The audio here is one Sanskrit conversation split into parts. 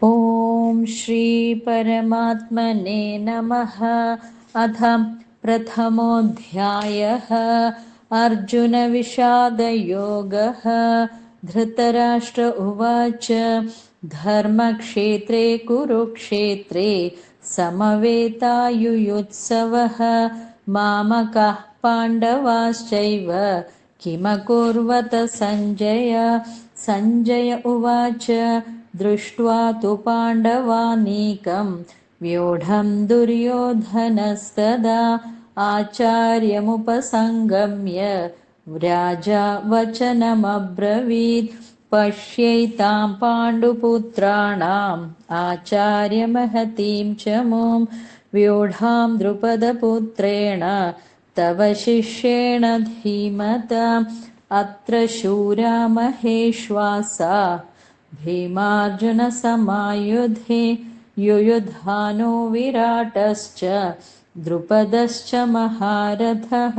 ॐ श्री परमात्मने नमः। अथ प्रथमोऽध्यायः। अर्जुनविषादयोगः। धृतराष्ट्र उवाच धर्मक्षेत्रे कुरुक्षेत्रे समवेतायुयुत्सवः मामकाः पाण्डवाश्चैव किमकुर्वत सञ्जय। सञ्जय उवाच दृष्ट्वा तु पाण्डवानीकं व्यूढं दुर्योधनस्तदा आचार्यमुपसङ्गम्य राजा वचनमब्रवीत् पश्यैतां पाण्डुपुत्राणाम् आचार्यमहतीं च मूं व्यूढां द्रुपदपुत्रेण तव शिष्येण धीमता अत्र शूरा महेश्वासा भीमार्जुनसमायुधे युयुधानो विराटश्च द्रुपदश्च महारथः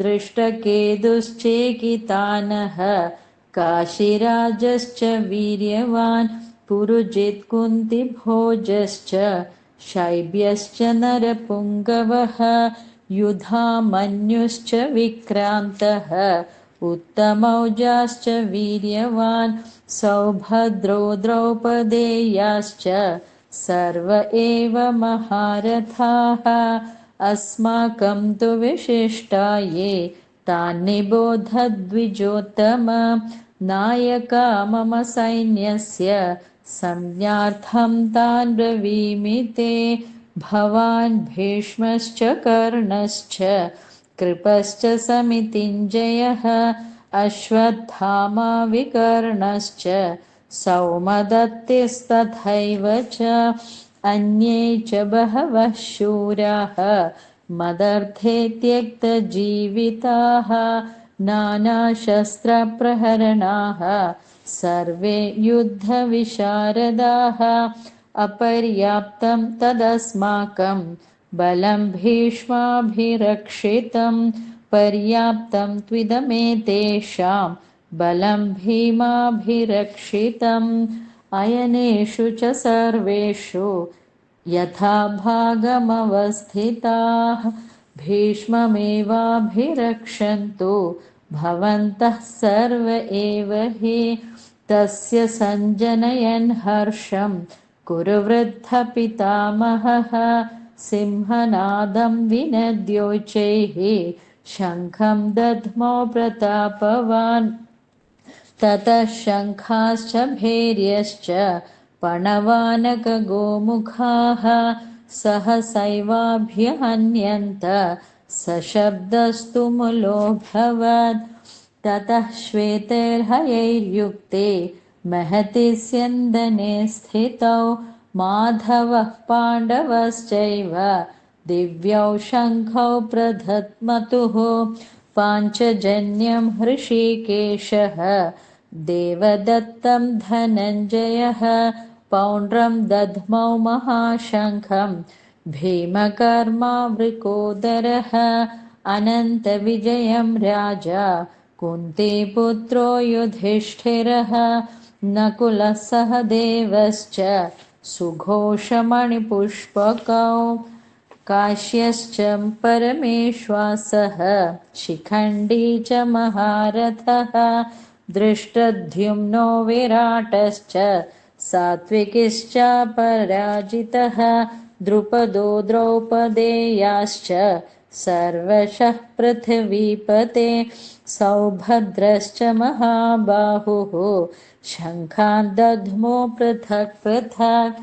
दृष्टकेतुश्चेकितानः काशीराजश्च वीर्यवान् पुरुजित्कुन्तिभोजश्च शैब्यश्च नरपुङ्गवः युधामन्युश्च विक्रान्तः उत्तमौजाश्च वीर्यवान् सौभद्रो द्रौपदेयाश्च सर्व एव महारथाः अस्माकं तु विशिष्टा ये तान्निबोधद्विजोत्तम नायका मम सैन्यस्य संज्ञार्थं तान् ब्रवीमि ते भवान् भीष्मश्च कर्णश्च कृपश्च समितिञ्जयः अश्वत्थामा विकर्णश्च सौमदत्तिस्तथैव च अन्ये च बहवः शूराः मदर्थे त्यक्तजीविताः नानाशस्त्रप्रहरणाः सर्वे युद्धविशारदाः अपर्याप्तं तदस्माकं बलं भीष्माभिरक्षितं पर्याप्तं त्विदमेतेषां बलं भीमाभिरक्षितम् अयनेषु च सर्वेषु यथा भागमवस्थिताः भीष्ममेवाभिरक्षन्तु भवन्तः सर्व एव हि तस्य सञ्जनयन् हर्षं कुरुवृद्धपितामहः सिंहनादं विनद्योच्चैः शङ्खं दध्मो प्रतापवान् ततः शङ्खाश्च भैर्यश्च पणवानकगोमुखाः सहसैवाभ्यहन्यन्त सशब्दस्तु मुलोऽभवत् ततः श्वेतैर्हयैर्युक्ते महति स्यन्दने स्थितौ माधवः पाण्डवश्चैव दिव्यौ शङ्खौ प्रधत्मतुः पाञ्चजन्यं हृषीकेशः देवदत्तं धनञ्जयः पौण्ड्रं दध्मौ महाशङ्खं भीमकर्मा वृकोदरः अनन्तविजयं राजा कुन्तीपुत्रो युधिष्ठिरः नकुलः सहदेवश्च सुघोषमणिपुष्पकौ काश्यश्च परमेश्वासः शिखण्डी च महारथः दृष्टद्युम्नो विराटश्च सात्विकिश्च पराजितः द्रुपदो द्रौपदेयाश्च सर्वशः पृथिवीपते सौभद्रश्च महाबाहुः शङ्खान् दध्मो पृथक् पृथक्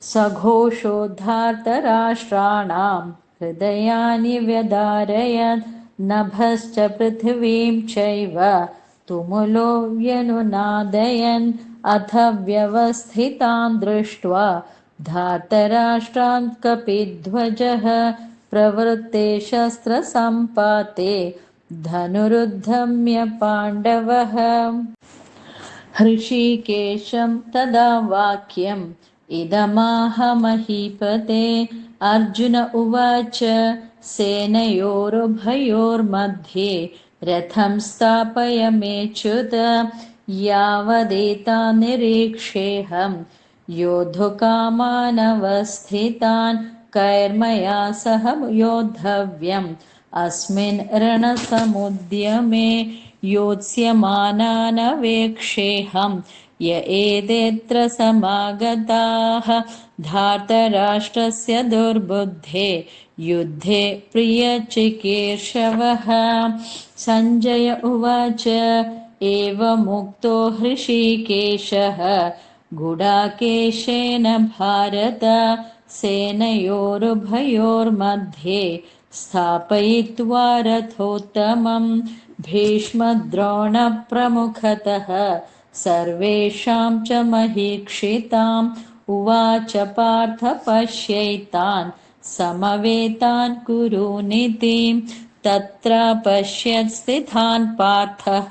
सघोषोद्धार्तराष्ट्राणां हृदयानि व्यदारयन् नभश्च पृथिवीं चैव तुमुलो व्यनुनादयन् अथ व्यवस्थितान् दृष्ट्वा धार्तराष्ट्रान् कपिध्वजः प्रवृत्ते शस्त्रसम्पाते धनुरुद्धम्य पाण्डवः हृषीकेशं तदा वाक्यम् इदमाह महीपते अर्जुन उवाच सेनयोरुभयोर्मध्ये रथं स्थापय मेच्युत यावदेतान्निरीक्षेऽहं योद्धुकामानवस्थितान् कैर्मया सह योद्धव्यम् अस्मिन् रणसमुद्यमे योत्स्यमानानवेक्षेऽहम् य एतेऽत्र समागताः धार्तराष्ट्रस्य दुर्बुद्धे युद्धे प्रियचिकीर्षवः। सञ्जय उवाच एवमुक्तो हृषीकेशः गुडाकेशेन भारत सेनयोरुभयोर्मध्ये स्थापयित्वा रथोत्तमम् भीष्मद्रोणप्रमुखतः सर्वेषां च महीक्षिताम् उवाच पार्थ पश्यैतान् समवेतान् कुरूनिति तत्र पश्यत् स्थितान् पार्थः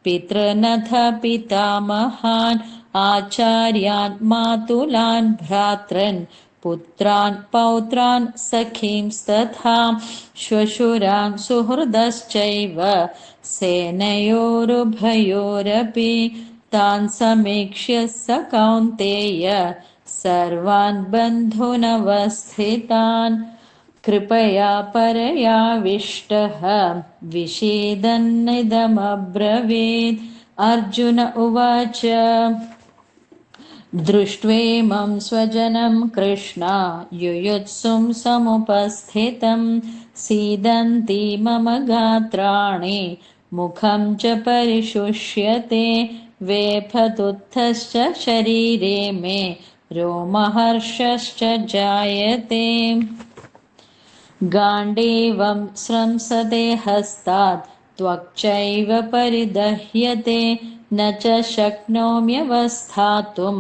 पितृनथ पितामहान् आचार्यान् मातुलान् भ्रातॄन् पुत्रान् पौत्रान् सखींस्तथा श्वशुरान् सुहृदश्चैव सेनयोरुभयोरपि तान् समीक्ष्य स कौन्तेय सर्वान् बन्धूनवस्थितान् कृपया परयाविष्टः विषेदन्निदमब्रवीत् अर्जुन उवाच दृष्ट्वेमं स्वजनं कृष्ण युयुत्सुं समुपस्थितं सीदन्ति मम गात्राणि मुखं च परिशुष्यते वेपतुत्थश्च शरीरे मे रोमहर्षश्च जायते गाण्डीवं स्रंसते हस्तात् त्वक्चैव परिदह्यते न च शक्नोम्यवस्थातुं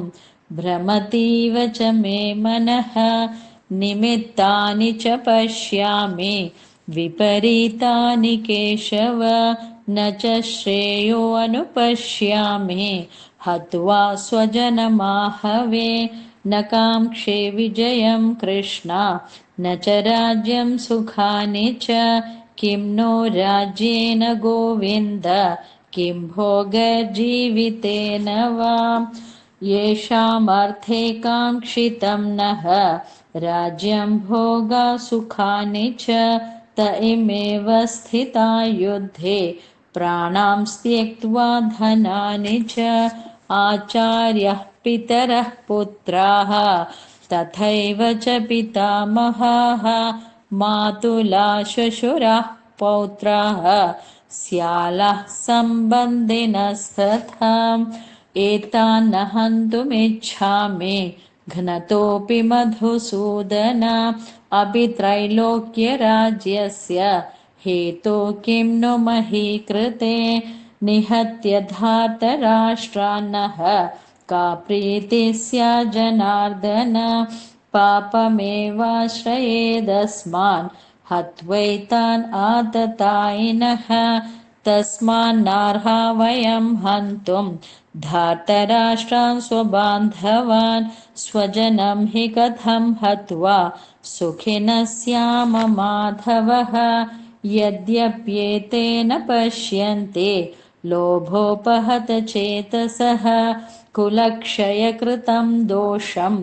भ्रमतीव च मे मनः निमित्तानि च पश्यामि विपरीतानि केशव न च श्रेयोऽनुपश्यामि हत्वा स्वजनमाहवे न काङ्क्षे विजयं कृष्ण न च राज्यं सुखानि च किं नो राज्येन गोविन्द किं भोगजीवितेन वा येषामर्थे काङ्क्षितं नः राज्यं भोगा सुखानि च त इमेव स्थिता युद्धे प्राणां त्यक्त्वा धनानि च आचार्यः पितरः पुत्राः तथैव च पितामहाः मातुला श्वशुराः पौत्राः स्यालः सम्बन्धिनस्तथा एतान्न हन्तुमिच्छामि घ्नतोऽपि मधुसूदन अपि त्रैलोक्यराज्यस्य हेतो किं नु मही कृते निहत्य धार्तराष्ट्रान्नः का प्रीतिः स्यात् जनार्दन पापमेवाश्रयेदस्मान् हत्वैतान् आततायिनः तस्मान्नार्हा वयं हन्तुं धार्तराष्ट्रान् स्वबान्धवान् स्वजनं हि कथं हत्वा सुखिनः स्याम माधवः यद्यप्येतेन पश्यन्ते लोभोपहत चेतसः कुलक्षयकृतं दोषं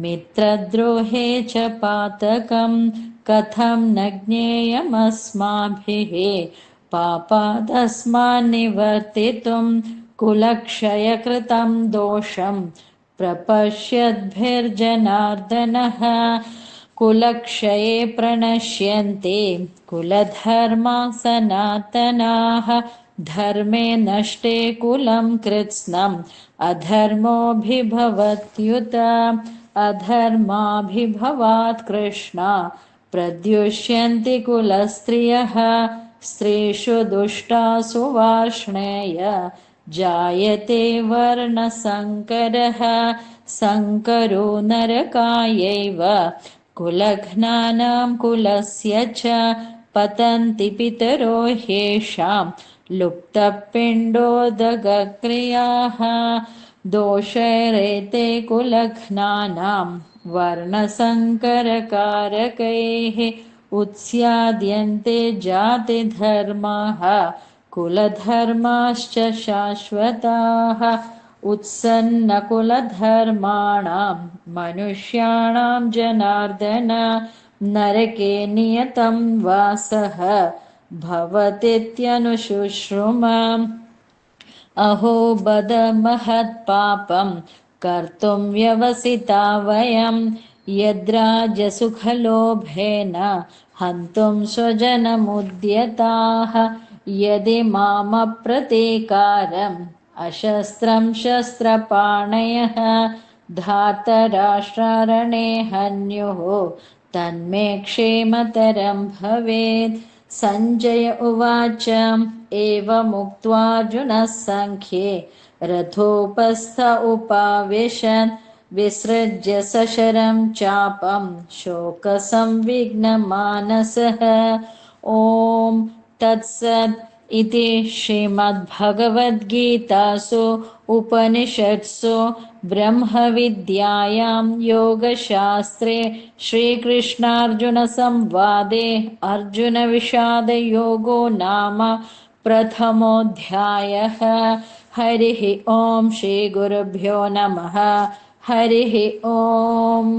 मित्रद्रोहे च पातकं कथं न ज्ञेयमस्माभिः पापादस्मान्निवर्तितुं कुलक्षयकृतं दोषं प्रपश्यद्भिर्जनार्दनः कुलक्षये प्रणश्यन्ते कुलधर्मा सनातनाः धर्मे नष्टे कुलं कृत्स्नम् अधर्मोऽभिभवत्युत अधर्माभिभवात् कृष्ण प्रद्युष्यन्ति कुलस्त्रियः स्त्रीषु दुष्टासु वार्ष्णेय जायते वर्णसङ्करः सङ्करो नरकायैव कुलघ्नानां कुलस्य च पतन्ति पितरो ह्येषां लुप्तपिण्डोदकक्रियाः दोषैरेते कुलघ्नानां वर्णसङ्करकारकैः उत्स्याद्यन्ते जातिधर्माः कुलधर्माश्च शाश्वताः उत्सन्नकुलधर्माणां मनुष्याणां जनार्दन नरके नियतं वासः भवतीत्यनुशुश्रुम अहो बद महत्पापं कर्तुं व्यवसिता वयं यद्राजसुखलोभेन हन्तुं स्वजनमुद्यताः यदि मामप्रतीकारम् अशस्त्रं शस्त्रपाणयः धातराष्ट्रारणे हन्युः तन्मे क्षेमतरं भवेत् सञ्जय उवाच एवमुक्त्वार्जुनः सङ्ख्ये रथोपस्थ उपाविशन् विसृज्य सशरं चापं शोकसंविघ्नमानसः ॐ तत्सत् इति श्रीमद्भगवद्गीतासु उपनिषत्सु ब्रह्मविद्यायां योगशास्त्रे श्रीकृष्णार्जुनसंवादे अर्जुनविषादयोगो नाम प्रथमोऽध्यायः। हरिः ॐ श्रीगुरुभ्यो नमः। हरिः ॐ।